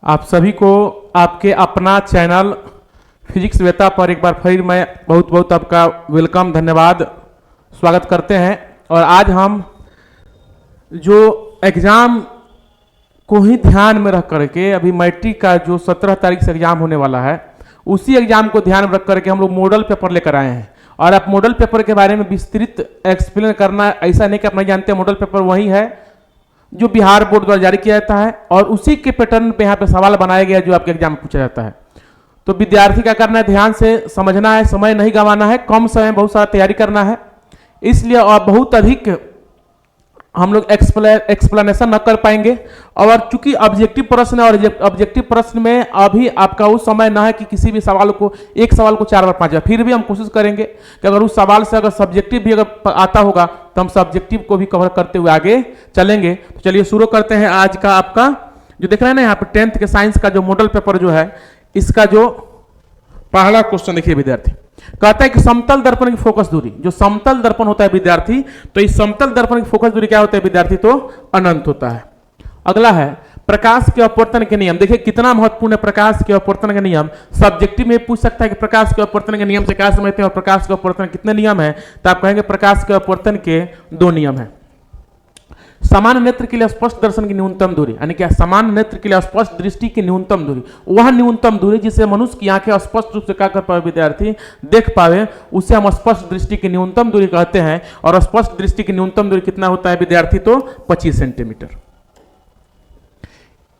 आप सभी को आपके अपना चैनल फिजिक्स वेता पर एक बार फिर मैं बहुत बहुत आपका वेलकम धन्यवाद स्वागत करते हैं। और आज हम जो एग्ज़ाम को ही ध्यान में रख करके अभी मैट्रिक का जो 17 तारीख से एग्ज़ाम होने वाला है उसी एग्ज़ाम को ध्यान में रख करके हम लोग मॉडल पेपर लेकर आए हैं। और आप मॉडल पेपर के बारे में विस्तृत एक्सप्लेन करना, ऐसा नहीं कि आप नहीं जानते, मॉडल पेपर वही है जो बिहार बोर्ड द्वारा जारी किया जाता है और उसी के पैटर्न पे यहाँ पे सवाल बनाया गया जो आपके एग्जाम में पूछा जाता है। तो विद्यार्थी क्या करना है, ध्यान से समझना है, समय नहीं गंवाना है, कम समय में बहुत सारा तैयारी करना है। इसलिए और बहुत अधिक हम लोग एक्सप्लेनेशन न कर पाएंगे। और चूंकि ऑब्जेक्टिव प्रश्न है और ऑब्जेक्टिव प्रश्न में अभी आपका उस समय ना है कि किसी भी सवाल को, एक सवाल को 4 बार 5 बार, फिर भी हम कोशिश करेंगे कि अगर उस सवाल से अगर सब्जेक्टिव भी अगर आता होगा तो हम सब्जेक्टिव को भी कवर करते हुए आगे चलेंगे। तो चलिए शुरू करते हैं आज का आपका जो देख रहे हैं ना यहाँ पे 10th के साइंस का जो मॉडल पेपर जो है, इसका जो पहला क्वेश्चन देखिए विद्यार्थी कहता है कि समतल दर्पण की फोकस दूरी, जो समतल दर्पण होता है विद्यार्थी, तो इस समतल दर्पण की फोकस दूरी क्या होता है विद्यार्थी, तो अनंत होता है। अगला है प्रकाश के अपवर्तन के नियम। देखिए कितना महत्वपूर्ण है प्रकाश के अपवर्तन के नियम। सब्जेक्टिव में पूछ सकता है कि प्रकाश के अपवर्तन के नियम से क्या समझते हैं और प्रकाश के अपवर्तन कितने नियम है, तो आप कहेंगे प्रकाश के अपवर्तन के 2 नियम है। समान नेत्र के लिए स्पष्ट दर्शन की न्यूनतम दूरी, यानी क्या, समान नेत्र के लिए स्पष्ट दृष्टि की न्यूनतम दूरी, वह न्यूनतम दूरी जिसे मनुष्य की आंखें स्पष्ट रूप से क्या कर पावे विद्यार्थी, देख पावे, उसे हम स्पष्ट दृष्टि की न्यूनतम दूरी कहते हैं। और स्पष्ट दृष्टि की न्यूनतम दूरी कितना होता है विद्यार्थी, तो 25 सेंटीमीटर।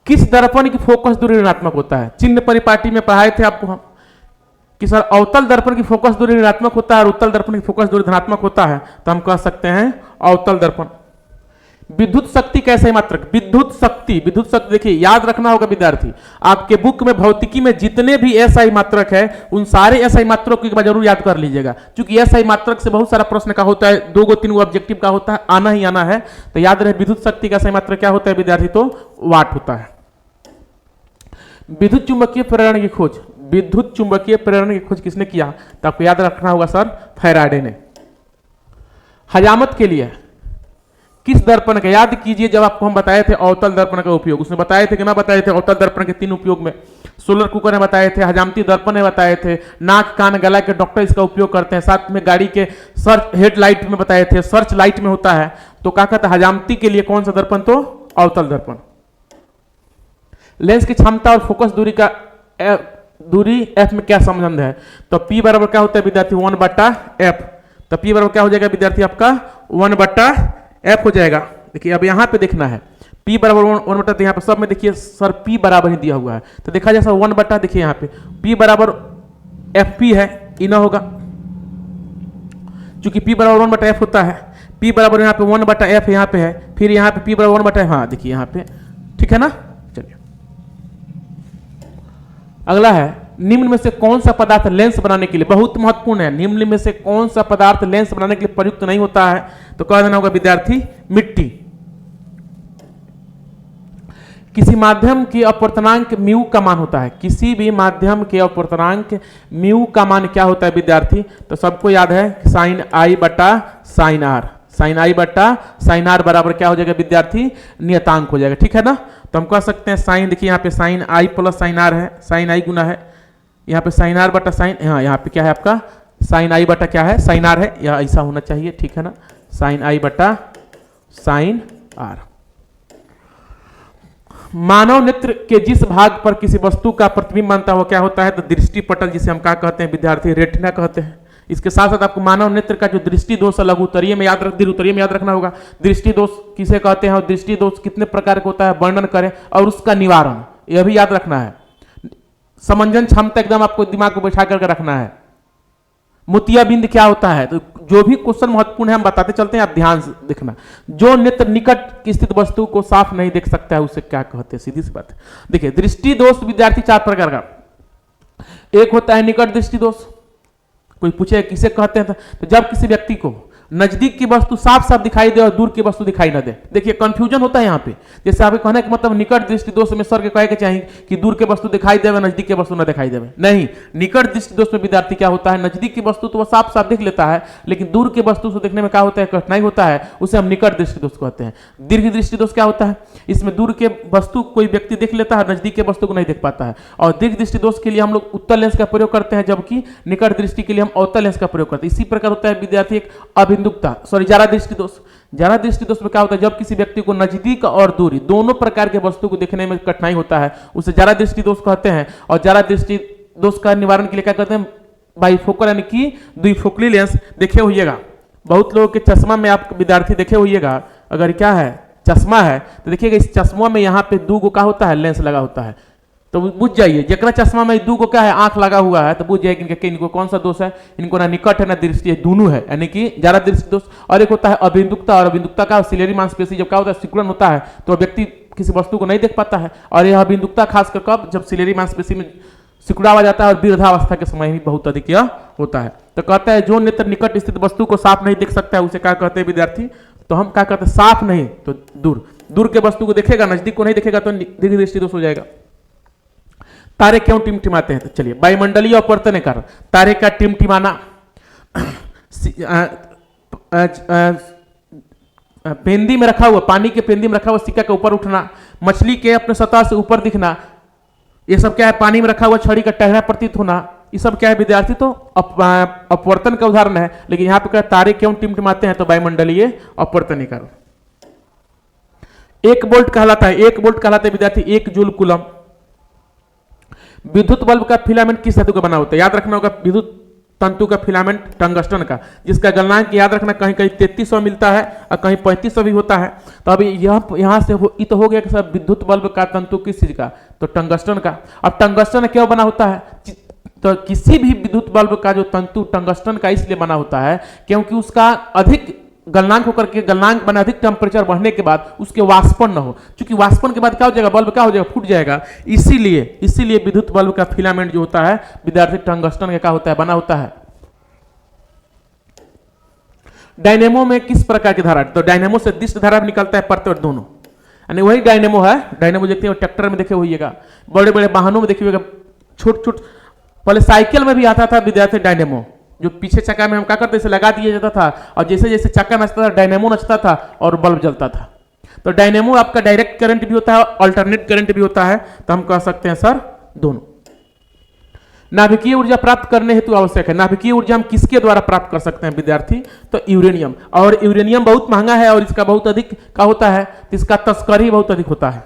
किस दर्पण की फोकस दूरी ऋणात्मक होता है? चिन्ह परिपाटी में पढ़ाए थे आपको हम कि सर अवतल दर्पण की फोकस दूरी ऋणात्मक होता है और उत्तल दर्पण की फोकस दूरी धनात्मक होता है, तो हम कह सकते हैं अवतल दर्पण। विद्युत शक्ति कैसे मात्रक? विद्युत शक्ति देखिए याद रखना होगा विद्यार्थी, आपके बुक में भौतिकी में जितने भी एसआई मात्रक है उन सारे एसआई मात्रक को एक बार जरूर याद कर लीजिएगा, क्योंकि एसआई मात्रक से बहुत सारा प्रश्न का होता है, 2-3 ऑब्जेक्टिव का होता है, आना ही आना है। तो याद रहे विद्युत शक्ति का एसआई मात्रक क्या होता है विद्यार्थी, तो वाट होता है। विद्युत चुंबकीय प्रेरण की खोज, विद्युत चुंबकीय प्रेरण की खोज किसने किया, तो आपको याद रखना होगा सर फैराडे ने। हजामत के लिए किस दर्पण का, याद कीजिए जब आपको हम बताए थे अवतल दर्पण का उपयोग, उसने बताए थे कि ना बताए थे अवतल दर्पण के 3 उपयोग में, सोलर कुकर ने बताए थे, हजामती दर्पण ने बताए थे, नाक कान गला के डॉक्टर इसका उपयोग करते हैं, साथ में गाड़ी के सर्च हेडलाइट में बताए थे, सर्च लाइट में होता है। तो क्या कहता है हजामती के लिए कौन सा दर्पण, तो अवतल दर्पण। लेंस की क्षमता और फोकस दूरी का दूरी एफ में क्या संबंध है, तो P बराबर क्या होता है विद्यार्थी, 1/f। तो P बराबर क्या हो जाएगा विद्यार्थी आपका 1/f हो जाएगा। देखिए अब यहाँ पे देखना है P बराबर 1/, यहाँ पे सब में देखिए सर P बराबर ही दिया हुआ है, तो देखा जाए सर 1/, देखिए यहाँ पे P बराबर FP है, इना होगा, चूंकि P बराबर 1/f होता है, P बराबर यहाँ पे 1/f यहाँ पे है, फिर यहाँ पे P बराबर 1/f, हाँ देखिए यहाँ पे, ठीक है ना। चलिए अगला है निम्न में से कौन सा पदार्थ लेंस बनाने के लिए, बहुत महत्वपूर्ण है, निम्न में से कौन सा पदार्थ लेंस बनाने के लिए प्रयुक्त नहीं होता है, तो कह देना होगा विद्यार्थी मिट्टी। किसी माध्यम के अपवर्तनांक म्यू का मान होता है, किसी भी माध्यम के अपवर्तनांक म्यू का मान क्या होता है विद्यार्थी, तो सबको याद है साइन आई बटा साइन आर, साइन आई बटा साइन आर बराबर क्या हो जाएगा विद्यार्थी, नियतांक हो जाएगा, ठीक है ना। तो हम कह सकते हैं साइन, देखिए यहाँ पे sign I plus sign R है, साइन आई गुना है यहाँ पे साइन आर बटा साइन, हाँ यहाँ पे क्या है आपका साइन आई बटा क्या है साइन आर है, या ऐसा होना चाहिए, ठीक है ना, साइन आई बटा साइन आर। मानव नेत्र के जिस भाग पर किसी वस्तु का प्रतिबिंब बनता है वो क्या होता है, तो दृष्टि पटल, जिसे हम क्या कहते हैं विद्यार्थी, रेटिना कहते हैं। इसके साथ साथ आपको मानव नेत्र का जो दृष्टि दोष है लघुत्तरीय में याद रखना होगा, दृष्टि दोष किसे कहते हैं और दृष्टि दोष कितने प्रकार का होता है, वर्णन करें और उसका निवारण, यह भी याद रखना है। समंजन क्षमता एकदम आपको दिमाग को बैठा करके रखना है। मोतियाबिंद क्या होता है, तो जो भी क्वेश्चन महत्वपूर्ण है हम बताते चलते हैं, आप ध्यान से देखना। जो नेत्र निकट स्थित वस्तु को साफ नहीं देख सकता है उसे क्या कहते हैं, सीधी सी बात है। देखिए दृष्टि दोष विद्यार्थी 4 प्रकार का, एक होता है निकट दृष्टि दोष, कोई पूछे किसे कहते हैं, तो जब किसी व्यक्ति को नजदीक की वस्तु साफ साफ दिखाई दे और दूर की वस्तु दिखाई ना दे। देखिए कंफ्यूजन होता है यहाँ पे। जैसे आपके कहने का मतलब निकट दृष्टि दोष में सर के कहे के चाहिए कि दूर के वस्तु दिखाई देवे, नजदीक के वस्तु ना दिखाई देवे। नहीं, निकट दृष्टि दोष में विद्यार्थी क्या होता है, नजदीक की वस्तु तो वह साफ साफ दिख लेता है, लेकिन दूर के वस्तु से देखने में क्या होता है, कठिनाई होता है, उसे हम निकट दृष्टि दोष कहते हैं। दीर्घ दृष्टि दोष क्या होता है, इसमें दूर के वस्तु कोई व्यक्ति देख लेता है, नजदीक के वस्तु को नहीं देख पाता है। और दीर्घ दृष्टि दोष के लिए हम लोग उत्तल लेंस का प्रयोग करते हैं, जबकि निकट दृष्टि के लिए हम अवतल लेंस का प्रयोग करते हैं। इसी प्रकार होता है विद्यार्थी एक अभिन्दुकता, सॉरी ज्यादा दृष्टि दोष। ज्यादा दृष्टि दोष में क्या होता है, जब किसी व्यक्ति को नजदीक और दूरी दोनों प्रकार के वस्तु को देखने में कठिनाई होता है, उसे ज्यादा दृष्टि दोष कहते हैं। और ज्यादा दृष्टि दोष का निवारण के लिए क्या कहते हैं, बाइफोकल यानी कि द्विफोकली लेंस देखे होइएगा। बहुत लोगों के चश्मा में आप विद्यार्थी देखे होइएगा, अगर क्या है चश्मा है तो देखिएगा इस चश्मा में यहाँ पे दो गो क्या होता है, लेंस लगा होता है। तो बुझ जाइए जरा चश्मा में दो को क्या है, आंख लगा हुआ है, तो बुझ जाइए कि इनको कौन सा दोष है, इनको ना निकट है ना दृष्टि है, दोनों है, यानी कि ज्यादा दृष्टि दोष। और एक होता है अभिन्दुकता, और अभिन्दुकता का सिलेरी मांसपेशी जब क्या होता है, सिकुड़न होता है तो व्यक्ति किसी वस्तु को नहीं देख पाता है। और यह अभिन्दुकता खासकर कब, जब सिलेरी मांसपेशी में सिकुड़ा हुआ जाता है और वृद्धावस्था के समय भी बहुत अधिक यह होता है। तो कहता है जो नेत्र निकट स्थित वस्तु को साफ नहीं देख सकता है उसे क्या कहते हैं विद्यार्थी, तो हम क्या कहते हैं, साफ नहीं तो दूर, दूर के वस्तु को देखेगा, नजदीक को नहीं देखेगा तो दीर्घ दृष्टि दोष हो जाएगा। तारे क्यों टिमटिमाते हैं, तो चलिए वायुमंडलीय अपवर्तन के कारण तारे का टिमटिमाना, पेंदी में रखा हुआ, पानी के पेंदी में रखा हुआ सिक्का के ऊपर उठना, मछली के अपने सतह से ऊपर दिखना, ये सब क्या है, पानी में रखा हुआ छड़ी का टहरा प्रतीत होना, ये सब क्या है विद्यार्थी, तो अपवर्तन का उदाहरण है। लेकिन यहाँ पे क्या तारे क्यों टिमटिमाते हैं, तो वायुमंडलीय अपवर्तन के कारण। 1 वोल्ट कहलाता है, 1 वोल्ट कहलाता है विद्यार्थी 1 जूल कूलम। विद्युत बल्ब का फिलामेंट किस धातु का बना होता है, याद रखना होगा, विद्युत तंतु का फिलामेंट टंगस्टन का, जिसका गलनांक याद रखना कहीं कहीं 3300 मिलता है और कहीं 3500 भी होता है। तो अभी यहाँ से तो हो गया कि सर विद्युत बल्ब का तंतु किस चीज का, तो टंगस्टन का। अब टंगस्टन क्यों बना होता है, तो किसी भी विद्युत बल्ब का जो तंतु टंगस्टन का इसलिए बना होता है क्योंकि उसका अधिक गलनांक होकर के, गलनांक बना अधिक टेम्परेचर बढ़ने के बाद उसके वाष्पन न हो, क्योंकि वाष्पन के बाद क्या हो जाएगा, बल्ब क्या हो जाएगा, फूट जाएगा। इसीलिए विद्युत बल्ब का फिलामेंट जो होता है विद्यार्थी टंगस्टन का क्या होता है, बना होता है। डायनेमो में किस प्रकार की धारा, तो डायनेमो से दिष्ट धारा निकलता है प्रत्यवर्त दोनों, यानी वही डायनेमो है। डायनेमो देखते हैं ट्रैक्टर में देखे होइएगा, बड़े बड़े वाहनों में देखे होइएगा, छोट छोट, पहले साइकिल में भी आता था विद्यार्थी डायनेमो, जो पीछे चक्का में हम क्या करते, इसे लगा दिया जाता था और जैसे जैसे चक्का नचता था डायनेमो नचता था और बल्ब जलता था। तो डायनेमो आपका डायरेक्ट करंट भी होता है, अल्टरनेट करंट भी होता है, तो हम कह सकते हैं सर दोनों। नाभिकीय ऊर्जा प्राप्त करने हेतु आवश्यक है, नाभिकीय ऊर्जा हम किसके द्वारा प्राप्त कर सकते हैं विद्यार्थी, तो यूरेनियम। और यूरेनियम बहुत महंगा है और इसका बहुत अधिक क्या होता है, तो इसका तस्करी बहुत अधिक होता है।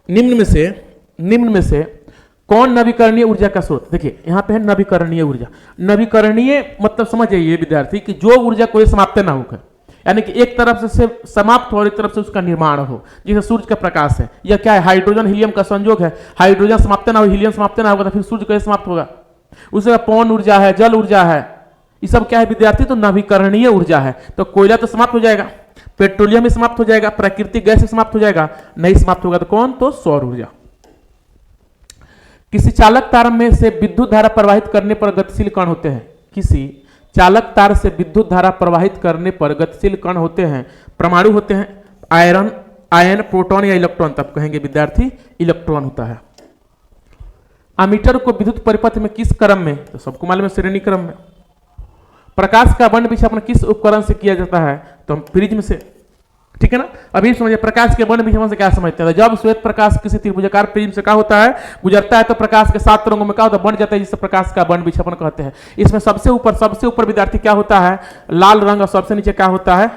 निम्न में से कौन नवीकरणीय ऊर्जा का स्रोत, देखिए यहां पे है नवीकरणीय ऊर्जा। नवीकरणीय मतलब समझ जाइए विद्यार्थी कि जो ऊर्जा कोई समाप्त ना होकर, यानी कि एक तरफ से समाप्त हो और एक तरफ से उसका निर्माण हो, जैसे सूर्य का प्रकाश है, यह क्या है, हाइड्रोजन हीलियम का संयोग है। हाइड्रोजन समाप्त ना हो, हीलियम समाप्त ना होगा तो फिर सूर्य कैसे समाप्त होगा। उसके पवन ऊर्जा है, जल ऊर्जा है, ये सब क्या है विद्यार्थी, तो नवीकरणीय ऊर्जा है। तो कोयला तो समाप्त हो जाएगा, पेट्रोलियम भी समाप्त हो जाएगा, प्राकृतिक गैस समाप्त हो जाएगा, नहीं समाप्त होगा तो कौन, तो सौर ऊर्जा। किसी चालक तार में से विद्युत धारा प्रवाहित करने पर गतिशील कण होते हैं, किसी चालक तार से विद्युत धारा प्रवाहित करने पर गतिशील कण होते हैं, परमाणु होते हैं, आयन, प्रोटॉन या इलेक्ट्रॉन, तब कहेंगे विद्यार्थी इलेक्ट्रॉन होता है। अमीटर को विद्युत परिपथ में किस क्रम में, तो सबको मालूम है श्रेणी क्रम में। प्रकाश का वर्ण विक्षेपण किस उपकरण से किया जाता है, तो हम प्रिज्म से, ठीक है ना। अभी समझिए प्रकाश के वर्ण विक्षेपण से क्या समझते हैं, जब श्वेत प्रकाश किसी त्रिभुजाकार प्रिज्म से क्या होता है, गुजरता है तो प्रकाश के 7 रंगों में क्या होता है, बन जाता है, जिससे प्रकाश का वर्ण विक्षेपण कहते हैं। इसमें सबसे ऊपर विद्यार्थी क्या होता है, लाल रंग, और सबसे नीचे क्या होता है,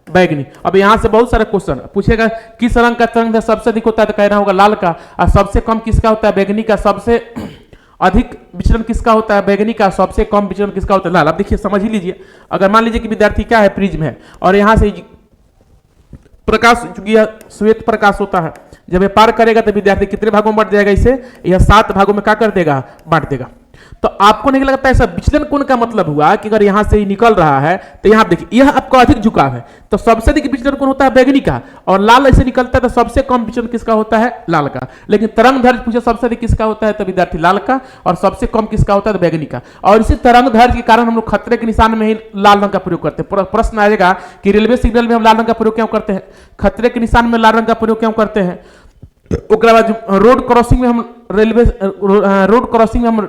बैगनी। अब यहां से बहुत सारे क्वेश्चन पूछेगा, किस रंग का तरंग सबसे अधिक होता है, तो कहना होगा लाल का, और सबसे कम किसका होता है, बैगनी का। सबसे अधिक विचलन किसका होता है, बैगनी का। सबसे कम विचलन किसका होता है, लाल। अब देखिए समझ ही लीजिए, अगर मान लीजिए कि विद्यार्थी क्या है, प्रिज्म है, और यहां से प्रकाश, चूंकि यह श्वेत प्रकाश होता है, जब ये पार करेगा तो विद्यार्थी कितने भागों में बांट जाएगा, इसे यह 7 भागों में क्या कर देगा, बांट देगा। तो आपको नहीं लगता ऐसा विचलन कोण का मतलब हुआ कि अगर यहां से ही निकल रहा है तो यहां देखिए यह आपका अधिक झुकाव है, तो सबसे अधिक विचलन कोण होता है बैगनी का, और लाल ऐसे निकलता है तो सबसे कम विचलन किसका होता है, लाल का। लेकिन तरंग दैर्ध्य पूछे सबसे अधिक किसका होता है, तो विद्यार्थी लाल का, और सबसे कम किसका होता है, तो बैगनी का। और इसी तरंग दैर्ध्य के कारण हम लोग खतरे के निशान में ही लाल रंग का प्रयोग करते हैं। प्रश्न आएगा कि रेलवे सिग्नल में हम लाल रंग का प्रयोग क्यों करते हैं, खतरे के निशान में लाल रंग का प्रयोग क्यों करते हैं, रोड क्रॉसिंग में हम रोड क्रॉसिंग में हम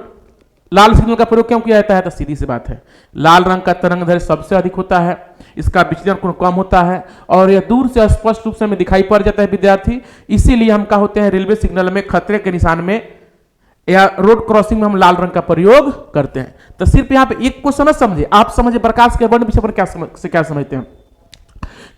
लाल सिग्नल का प्रयोग क्यों किया जाता है, तो सीधी सी बात है लाल रंग का तरंग दैर्ध्य सबसे अधिक होता है, इसका विचलन कोण कम होता है, और यह दूर से स्पष्ट रूप से हमें दिखाई पड़ जाता है विद्यार्थी। इसीलिए हम क्या होते हैं रेलवे सिग्नल में खतरे के निशान में या रोड क्रॉसिंग में हम लाल रंग का प्रयोग करते हैं। तो सिर्फ यहाँ पे एक क्वेश्चन समझे, आप समझे प्रकाश के वर्ण विषय पर क्या समझते हैं,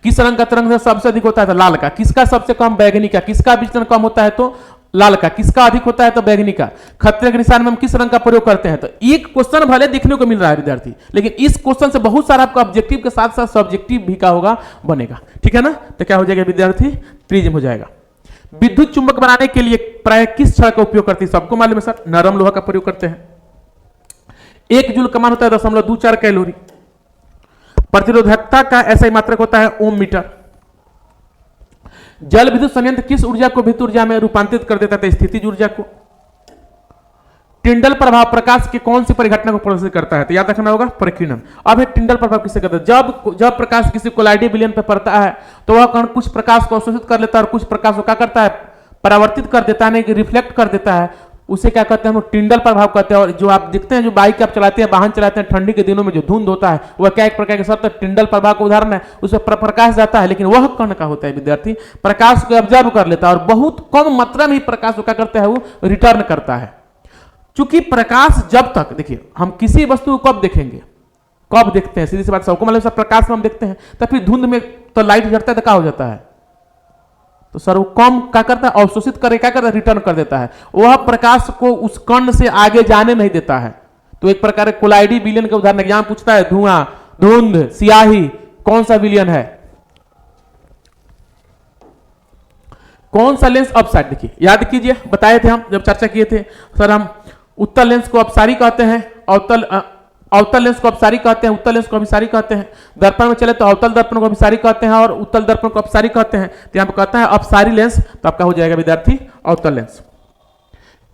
किस रंग का तरंग दैर्ध्य सबसे अधिक होता है, तो लाल का, किसका सबसे कम, बैगनी का, किसका विचलन कम होता है, तो लाल का, किसका अधिक होता है, तो बैगनी का, खतरे के निशान में हम किस रंग का प्रयोग करते हैं। तो एक क्वेश्चन भले देखने को मिल रहा है विद्यार्थी, लेकिन इस क्वेश्चन से बहुत सारा आपका ऑब्जेक्टिव के साथ साथ सब्जेक्टिव भी का होगा बनेगा, ठीक है ना। तो क्या हो जाएगा विद्यार्थी, प्रिज्म हो जाएगा। विद्युत चुंबक बनाने के लिए प्राय किस छड़ का उपयोग करते हैं, सबको मालूम है सर, नरम लोहा का प्रयोग करते हैं। 1 जूल का मान होता है 0.24 कैलोरी। प्रतिरोधकता का ऐसा ही मात्रक होता है ओम मीटर। जल विद्युत संयंत्र किस ऊर्जा को विद्युत ऊर्जा में रूपांतरित कर देता है, स्थितिज ऊर्जा को। टिंडल प्रभाव प्रकाश के कौन सी परिघटना को प्रदर्शित करता है, तो याद रखना होगा प्रकीर्णन। अब है टिंडल प्रभाव किससे करता है, जब प्रकाश किसी कोलाइडी विलयन पर पड़ता है तो वह कण कुछ प्रकाश को अवशोषित कर लेता है और कुछ प्रकाश को क्या करता है, परावर्तित कर देता है, रिफ्लेक्ट कर देता है, उसे क्या कहते हैं हम टिंडल प्रभाव कहते हैं। और जो आप देखते हैं जो बाइक आप चलाते हैं, वाहन चलाते हैं, ठंडी के दिनों में जो धुंध होता है वह क्या एक प्रकार के साथ टिंडल प्रभाव का उदाहरण है, उसमें प्रकाश जाता है, लेकिन वह कण का होता है विद्यार्थी प्रकाश को ऑब्जर्व कर लेता है और बहुत कम मात्रा में ही प्रकाश को क्या करता है, वो रिटर्न करता है। चूंकि प्रकाश जब तक, देखिए हम किसी वस्तु को कब देखेंगे, कब देखते हैं, सीधी सी बात सबको मतलब प्रकाश में हम देखते हैं, तो फिर धुंध में तो लाइट जड़ता है तो क्या हो जाता है, तो सर वो कम क्या करता है, अवशोषित करके क्या करता है, रिटर्न कर देता है, वह प्रकाश को उस कण से आगे जाने नहीं देता है। तो एक प्रकार कोलाइडी विलयन का उदाहरण यहां पूछता है, धुआं, धुंध, स्याही, कौन सा विलयन है, कौन सा लेंस अपसाइड, देखिए याद कीजिए बताए थे हम जब चर्चा किए थे सर, हम उत्तल लेंस को अपसारी कहते हैं, अवतल लेंस को अपसारी कहते हैं, उत्तल लेंस को अभिसारी कहते हैं। दर्पण में चले तो अवतल दर्पण को अभिसारी कहते हैं और उत्तल दर्पण को अपसारी कहते हैं। तो यहां पर कहता है अपसारी लेंस, तो आपका हो जाएगा विद्यार्थी अवतल लेंस।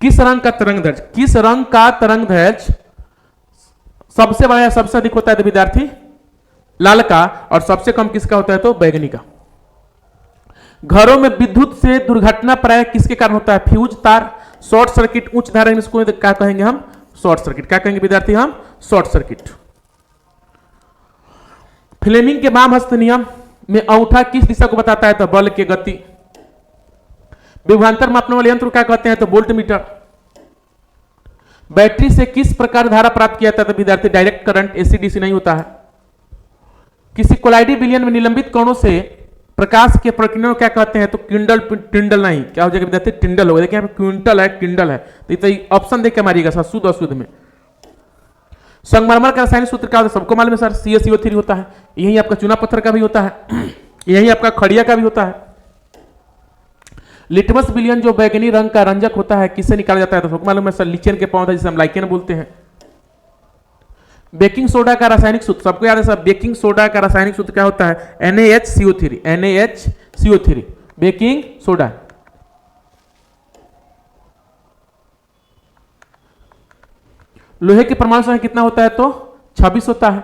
किस रंग का तरंग दैर्ध्य, किस रंग का तरंग दैर्ध्य सबसे बड़ा या सबसे अधिक होता है, तो विद्यार्थी लाल का, और सबसे कम किसका होता है, तो बैगनी का। घरों में विद्युत से दुर्घटना प्राय किसके कारण होता है, फ्यूज तार, शॉर्ट सर्किट, उच्च धारा, इसको क्या कहेंगे हम, शॉर्ट सर्किट। क्या कहेंगे विद्यार्थी हम, शॉर्ट सर्किट। फ्लेमिंग के वाम हस्त नियम में अंगूठा किस दिशा को बताता है, तो बल की गति। विभवांतर मापने वाले यंत्र क्या कहते हैं, तो वोल्ट मीटर। बैटरी से किस प्रकार धारा प्राप्त किया जाता है, तो विद्यार्थी डायरेक्ट करंट, एसी डीसी नहीं होता है। किसी कोलाइडी विलयन में निलंबित कणों से प्रकाश के प्रकीर्णन क्या कहते हैं, तो किंडल, टिंडल नहीं, क्या हो जाएगा विद्यार्थी, टिंडल होगा। देखिए क्विंटल है, किंडल है, तो ऑप्शन देख के मारिएगा सर, शुद्ध अशुद्ध में। संगमरमर का रासायनिक सूत्र क्या होता है, सबको मालूम है सर, CaCO3 होता है। यही आपका चूना पत्थर का भी होता है, यही आपका खड़िया का भी होता है। लिटमस विलयन जो बैगनी रंग का रंजक होता है किससे निकाला जाता है, तो सबको मालूम है सर, लिचेन के पौधा जिसे हम लाइकेन बोलते हैं। बेकिंग सोडा का रासायनिक सूत्र सबको याद है सर, बेकिंग सोडा का रासायनिक सूत्र क्या होता है, NaHCO3, NaHCO3 बेकिंग सोडा। लोहे के परमाणु संख्या कितना होता है, तो 26 होता है।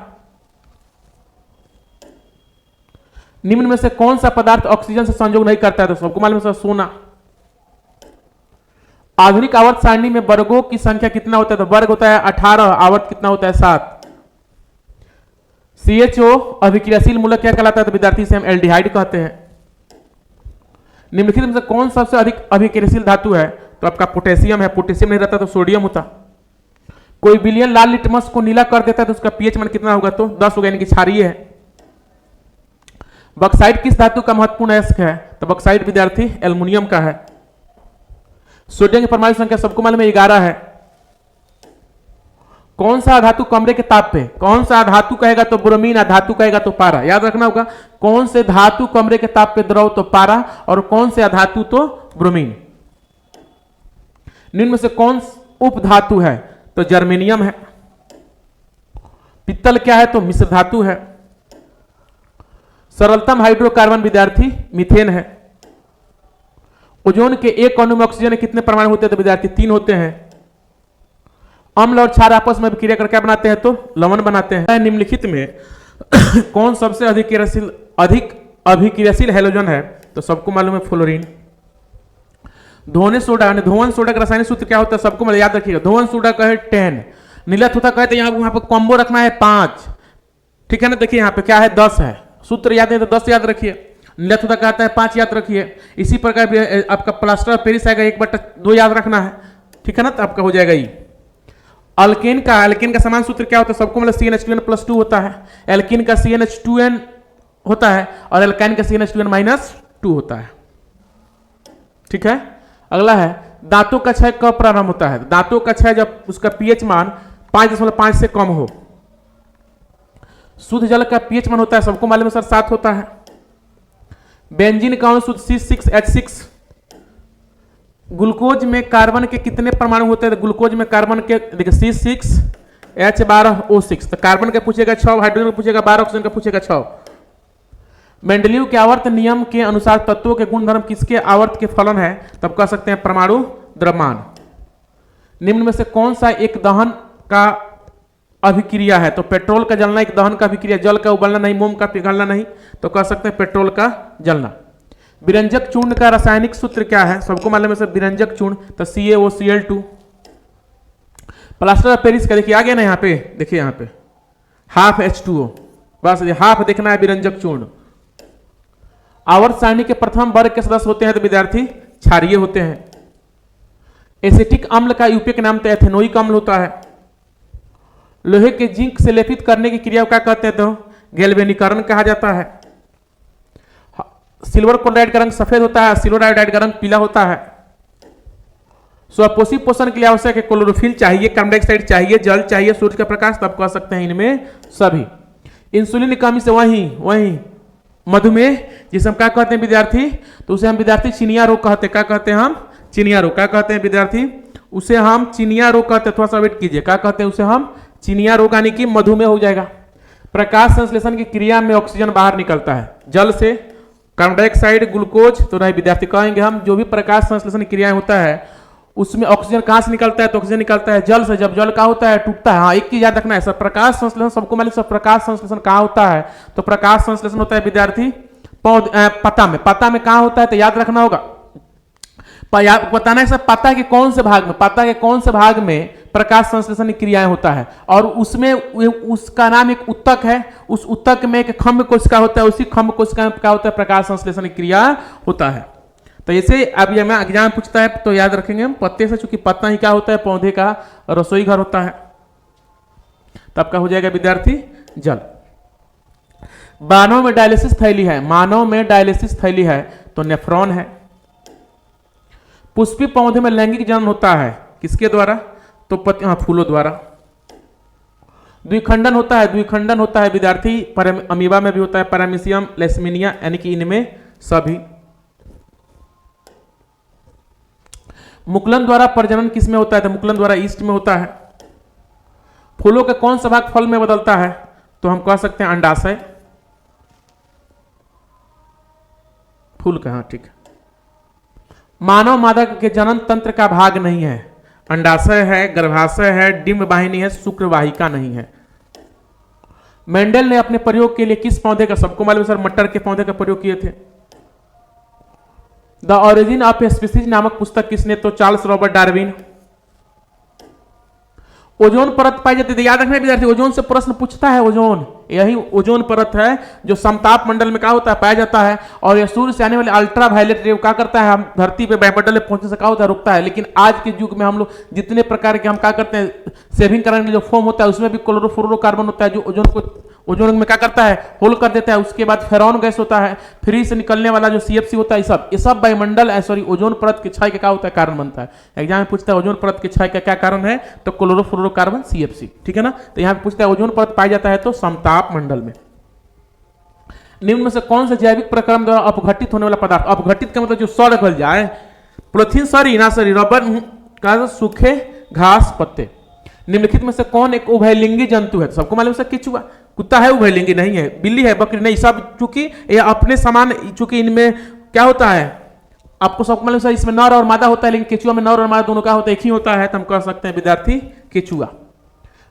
निम्न में से कौन सा पदार्थ ऑक्सीजन से संयोग नहीं करता है, तो सबको मालूम है सर, सोना। आधुनिक आवर्त सारणी में वर्गों की संख्या कितना होता है, तो वर्ग होता है 18, आवर्त कितना होता है 7। CHO अभिक्रियाशील मूलक क्या कहलाता है, तो विद्यार्थी से हम एल्डिहाइड कहते हैं। निम्नलिखित में से कौन सबसे अधिक अभिक्रियाशील धातु है, तो आपका पोटेशियम है, पोटेशियम नहीं रहता तो सोडियम होता। कोई विलयन लाल लिटमस को नीला कर देता है तो उसका पीएच मान कितना होगा, तो 10 होगा, यानी कि क्षारीय है। बक्साइट किस धातु का महत्वपूर्ण अयस्क है, तो बक्साइट विद्यार्थी एल्युमिनियम का है। सोडियम की परमाणु संख्या सबको मालूम है 11 है। कौन सा धातु कमरे के ताप पे, कौन सा धातु कहेगा तो ब्रोमीन, धातु कहेगा तो पारा। याद रखना होगा, कौन से धातु कमरे के ताप पे द्रव तो पारा, और कौन से अधातु तो ब्रोमीन। निम्न में से कौन उपधातु है, तो जर्मेनियम है। पित्तल क्या है? तो मिश्र धातु है। सरलतम हाइड्रोकार्बन विद्यार्थी मीथेन है। ओजोन के एक अणु में ऑक्सीजन के कितने परमाणु होते हैं? तो विद्यार्थी 3 होते हैं। अम्ल और क्षार आपस में अभिक्रिया करके क्या बनाते हैं? तो लवण बनाते हैं। निम्नलिखित में कौन सबसे अधिक अभिक्रियाशील हैलोजन है? तो सबको मालूम है फ्लोरीन। धोने सोडा धोवन सोडा का रासायनिक सूत्र क्या होता है? सबको याद रखिएगा। धोवन सोडा का है 10, नीलत होता कहते हैं यहाँ पर कॉम्बो रखना है 5, ठीक है ना। देखिए यहाँ पे क्या है? 10 है। सूत्र याद है तो 10 याद रखिए। नीलत होता कहता है 5 याद रखिए। इसी प्रकार आपका प्लास्टर ऑफ पेरिस आएगा 1/2 याद रखना है, ठीक है ना। तो आपका हो जाएगा ये। अल्केन का समान सूत्र क्या होता है? सबको मतलब CnH2n+2 होता है। एल्किन का CnH2n होता है और एल्काइन का CnH2n-2 होता है, ठीक है। अगला है दांतों का क्षय कब प्रारंभ होता है? दांतों का क्षय जब उसका pH मान 5.5 से कम हो। शुद्ध जल का pH मान होता है, सबको मालूम है सर, 7 होता है। बेंजीन का अणु शुद्ध C6H6। ग्लूकोज में कार्बन के कितने परमाणु होते हैं? ग्लूकोज में कार्बन के देखिए C6H12O6। तो कार्बन का पूछेगा 6, हाइड्रोजन का पूछेगा 12, ऑक्सीजन का पूछेगा 6। मेंडलीव के आवर्त नियम के अनुसार तत्वों के गुणधर्म किसके आवर्त के फलन है? तब कह सकते हैं परमाणु द्रव्यमान। निम्न में से कौन सा एक दहन का अभिक्रिया है? तो पेट्रोल का जलना एक दहन का अभिक्रिया, जल का उबलना नहीं, मोम का पिघलना नहीं, तो कह सकते हैं पेट्रोल का जलना। विरंजक चूर्ण का रासायनिक सूत्र क्या है? सबको मालूम है सर विरंजक चूर्ण, तो CaOCl2। प्लास्टर ऑफ पेरिस का देखिए आ गया ना यहाँ पे, देखिए यहाँ पे हाफ H2O, बस हाफ देखना है विरंजक चूर्ण। आवर्त सारणी के प्रथम वर्ग के सदस्य होते हैं तो विद्यार्थी क्षारीय होते हैं। एसिटिक अम्ल का यूपीए नाम तो एथेनोइक अम्ल होता है। लोहे के जिंक से लेपित करने की क्रिया को क्या कहते हैं? तो गैल्वेनीकरण कहा जाता है। सिल्वर क्लोराइड का रंग सफेद होता है, सिल्वर आयोडाइड का रंग पीला होता है। स्वपोषी पोषण के लिए आवश्यक है क्लोरोफिल चाहिए, कार्बन डाइऑक्साइड चाहिए, जल चाहिए, सूर्य का प्रकाश, तब कह सकते हैं इनमें सभी। इंसुलिन की कमी से वही मधुमेह जिसे हम क्या कहते हैं विद्यार्थी? तो उसे हम विद्यार्थी चिनिया रोग कहते हैं। क्या कहते हैं हम? चिनिया रोग। क्या कहते हैं विद्यार्थी? उसे हम चिनिया रोग कहते हैं। थोड़ा सा वेट कीजिए, क्या कहते हैं उसे हम? चिनिया रोग, यानी कि मधुमेह हो जाएगा। प्रकाश संश्लेषण की क्रिया में ऑक्सीजन बाहर निकलता है जल से, कार्बन डाइऑक्साइड, ग्लूकोज, तो नहीं विद्यार्थी कहेंगे हम जो भी प्रकाश संश्लेषण क्रियाएं होता है उसमें ऑक्सीजन कहां से निकलता है? तो ऑक्सीजन निकलता है जल से। जब जल का होता है टूटता है। हाँ, एक चीज याद रखना है सर, प्रकाश संश्लेषण सबको मालूम है। प्रकाश संश्लेषण कहां होता है? तो प्रकाश संश्लेषण होता है विद्यार्थी पत्ता में। पत्ता में कहां होता है? तो याद रखना होगा, बताना है सर पत्ता के कौन से भाग में, पत्ता के कौन से भाग में प्रकाश संश्लेषण क्रियाएं होता है। और उसमें उसका नाम एक उत्तक है, उस उत्तक में एक खम्भ कोशिका होता है, उसी खम्भ कोशिका में क्या होता है? प्रकाश संश्लेषण क्रिया होता है। तो ऐसे अब ये मैं एग्जाम पूछता है तो याद रखेंगे हम पत्ते से, चूंकि पत्ता ही क्या होता है? पौधे का रसोई घर होता है। तब का हो जाएगा विद्यार्थी जल। मानव में डायलिसिस थैली है, मानव में डायलिसिस थैली है तो नेफ्रॉन है। पुष्पी पौधे में लैंगिक जन्म होता है किसके द्वारा? तो फूलों द्वारा। द्विखंडन होता है, द्विखंडन होता है विद्यार्थी अमीबा में भी होता है, पैरामीशियम, लेशमिनिया, यानी कि इनमें सभी। मुकुलन द्वारा प्रजनन किस में होता है? तो मुकुलन द्वारा ईस्ट में होता है। फूलों का कौन सा भाग फल में बदलता है? तो हम कह सकते हैं अंडाशय। फूल का, हाँ ठीक है। मानव मादा के जनन तंत्र का भाग नहीं है, अंडाशय है, गर्भाशय है, डिंब वाहिनी है, शुक्रवाहिका नहीं है। मेंडल ने अपने प्रयोग के लिए किस पौधे का, सबको मालूम सर मटर के पौधे का प्रयोग किए थे। द ऑरिजिन ऑफ स्पीसीज नामक पुस्तक किसने? तो चार्ल्स रॉबर्ट डार्विन। ओजोन परत पाई जाती है, याद रखना विद्यार्थी ओजोन से प्रश्न पूछता है। ओजोन, यही ओजोन परत है जो समताप मंडल में क्या होता है? पाया जाता है। और यह सूर्य से आने वाले अल्ट्रा वायलेट रे क्या करता है? हम धरती पे वायुमंडल में पहुंचने से क्या होता है? रुकता है। लेकिन आज के युग में हम लोग जितने प्रकार के हम क्या करते हैं, सेविंग करने के जो फोम होता है उसमें भी क्लोरोफ्लोरोकार्बन होता है जो ओजोन में क्या करता है? होल कर देता है। उसके बाद फेरॉन गैस होता है, फ्री से निकलने वाला जो CFC होता है, ये सब वायुमंडल ओजोन परत की क्षय का क्या होता है? कारण बनता है। एग्जाम में पूछता है ओजोन परत की क्षय का क्या कारण है? तो क्लोरोफ्लोरोकार्बन CFC, ठीक है ना। तो यहाँ पे पूछता है ओजोन परत पाया जाता है तो समताप मंडल में। निम्न में से कौन से जैविक प्रक्रम द्वारा अपघटित होने वाला पदार्थ? अपघटित का मतलब जो सड़ गल जाए, पॉलीथीन सड़ी ना सड़ी, रबर का सूखे घास पत्ते। निम्नलिखित में से कौन एक उभयलिंगी जंतु है? तो सबको मालूम है केचुआ। कुत्ता है उभयलिंगी? नहीं है। बिल्ली है, बकरी नहीं, सब चूंकि ये अपने समान, चूंकि इनमें क्या होता है आपको सबको मालूम है, इसमें नर और मादा होता है, लेकिन केचुआ में नर और मादा दोनों का होता है, एक ही होता है, तो हम कह सकते हैं विद्यार्थी केचुआ।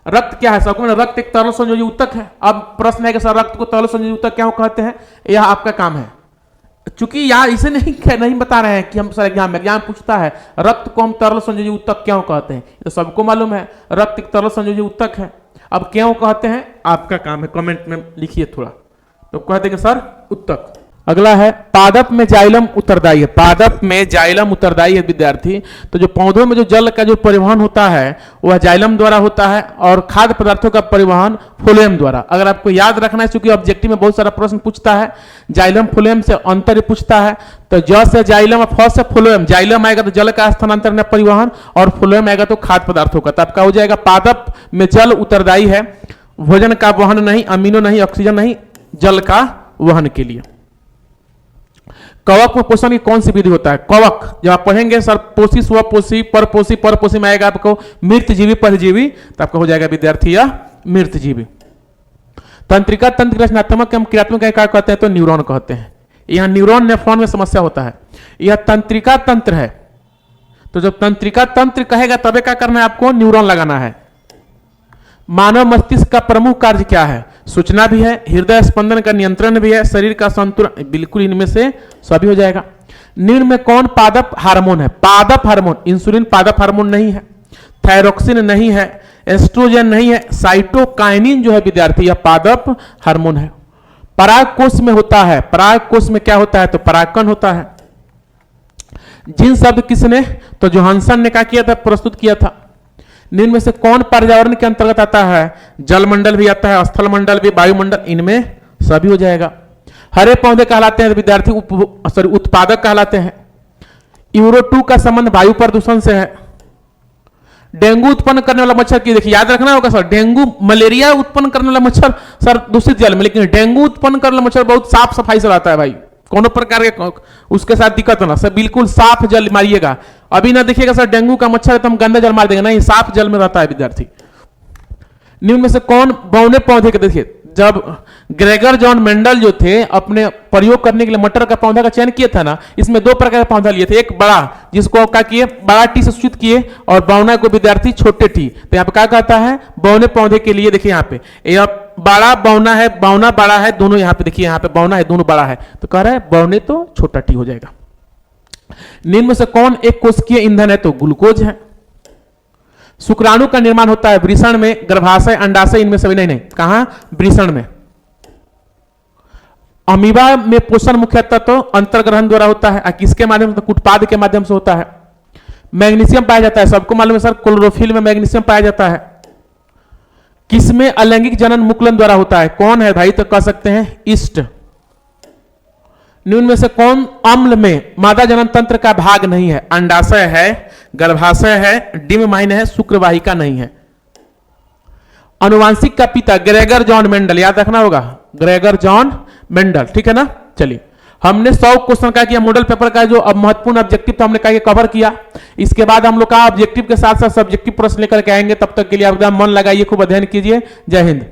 रक्त क्या है? सबको मालूम, रक्त एक तरल संयोजी ऊतक है। अब प्रश्न है कि सर रक्त को तरल संयोजी ऊतक क्यों कहते हैं? यह आपका काम है, चूंकि यहाँ इसे नहीं बता रहे हैं कि हम सर एग्जाम पूछता है रक्त को हम तरल संयोजी ऊतक क्यों कहते हैं, तो सबको मालूम है रक्त एक तरल संयोजी ऊतक है। अब क्यों कहते हैं आपका काम है, कमेंट में लिखिए थोड़ा, तो कहते हैं सर ऊतक। अगला है पादप में जाइलम उत्तरदायी है। पादप में जाइलम उत्तरदायी है विद्यार्थी। तो जो पौधों में जो जल का जो परिवहन होता है वह जाइलम द्वारा होता है और खाद्य पदार्थों का परिवहन फ्लोएम द्वारा। अगर आपको याद रखना है, क्योंकि ऑब्जेक्टिव में बहुत सारा प्रश्न पूछता है, जाइलम फ्लोएम से अंतर पूछता है, तो ज से जाइलम और फ से फ्लोएम। जाइलम आएगा तो जल का स्थानांतरण परिवहन और फ्लोएम आएगा तो खाद्य पदार्थों का। तो आपका हो जाएगा पादप में जल उत्तरदायी है, भोजन का वहन नहीं, अमीनो नहीं, ऑक्सीजन नहीं, जल का वहन के लिए। कवक में पोषण की कौन सी विधि होता है? कवक जब आप पढ़ेंगे सर पोषी, स्वपोषी, परपोषी में आएगा आपको मृत जीवी, परजीवी, तो आपका हो जाएगा विद्यार्थी या मृत जीवी। तंत्रिका तंत्र रचनात्मक एवं क्रियात्मक क्या कहते हैं? तो न्यूरॉन कहते हैं। यहां न्यूरॉन नेफ्रॉन में समस्या होता है। यह तंत्रिका तंत्र है, तो जब तंत्रिका तंत्र कहेगा तबे क्या करना है आपको? न्यूरॉन लगाना है। मानव मस्तिष्क का प्रमुख कार्य क्या है? सूचना भी है, हृदय स्पंदन का नियंत्रण भी है, शरीर का संतुलन, बिल्कुल इनमें से सभी हो जाएगा। निम्न में कौन पादप हार्मोन है? पादप हार्मोन, इंसुलिन पादप हार्मोन नहीं है, थायरोक्सिन नहीं है, एस्ट्रोजन नहीं है, साइटोकाइनिन जो है विद्यार्थी यह पादप हार्मोन है। पराग कोष में होता है। पराग कोष में क्या होता है? तो परागकण होता है। जिन शब्द किसने? तो जोहानसन ने क्या किया था? प्रस्तुत किया था। निम्न में से कौन पर्यावरण के अंतर्गत आता है? जलमंडल भी आता है, स्थल मंडल भी, वायुमंडल, इनमें सभी हो जाएगा। हरे पौधे कहलाते हैं विद्यार्थी उत्पादक कहलाते हैं। यूरो 2 का संबंध वायु प्रदूषण से है। डेंगू उत्पन्न करने वाला मच्छर की देखिए याद रखना होगा सर, डेंगू मलेरिया उत्पन्न करने वाला मच्छर सर दूषित जल में, लेकिन डेंगू उत्पन्न करने वाला मच्छर बहुत साफ सफाई से रहता है भाई, कोनो प्रकार के उसके साथ दिक्कत ना सर, बिल्कुल साफ जल मारिएगा। अभी ना देखिएगा सर डेंगू का मच्छर है तो हम गंदा जल मार देंगे, नहीं साफ जल में रहता है विद्यार्थी। निम्न में से कौन बौने पौधे के देखिए, जब ग्रेगर जॉन मेंडल जो थे अपने प्रयोग करने के लिए मटर का पौधा का चयन किया था ना, इसमें दो प्रकार का पौधा लिए थे, एक बड़ा जिसको क्या किए बड़ा टी से सूचित किए और बौना को विद्यार्थी छोटे टी। तो यहाँ पे क्या कहता है बौने पौधे के लिए देखिए यहाँ पे बड़ा बौना है, बौना बड़ा है, दोनों यहाँ पे देखिए यहाँ पे बौना है दोनों बड़ा है, तो कह रहा है बौने तो छोटा टी हो जाएगा। निम्न में से कौन एक कोशिकीय ईंधन है? तो ग्लूकोज है। शुक्राणु का निर्माण होता है वृषण में, गर्भाशय, अंडाशय, इनमें सभी नहीं कहां वृषण में। अमीबा में पोषण मुख्यतः तो अंतर्ग्रहण द्वारा होता है, किसके माध्यम से? कुटपाद के माध्यम से होता है। मैग्नीशियम पाया जाता है, सबको मालूम है सर क्लोरोफिल में मैग्नीशियम पाया जाता है। किसमें अलैंगिक जनन मुकुलन द्वारा होता है? कौन है भाई? तो कह सकते हैं ईस्ट। निम्न में से कौन अम्ल में मादा जनन तंत्र का भाग नहीं है? अंडाशय है, गर्भाशय है, डिम माइन है, शुक्रवाहिका नहीं है। अनुवांशिक का पिता ग्रेगर जॉन मेंडल, याद रखना होगा ग्रेगर जॉन मेंडल, ठीक है ना। चलिए हमने 100 क्वेश्चन का किया, मॉडल पेपर का जो अब महत्वपूर्ण ऑब्जेक्टिव था हमने कहा कवर किया। इसके बाद हम लोग का ऑब्जेक्टिव के साथ साथ सब्जेक्टिव प्रश्न लेकर के आएंगे, तब तक के लिए आप मन लगाइए, खूब अध्ययन कीजिए। जय हिंद।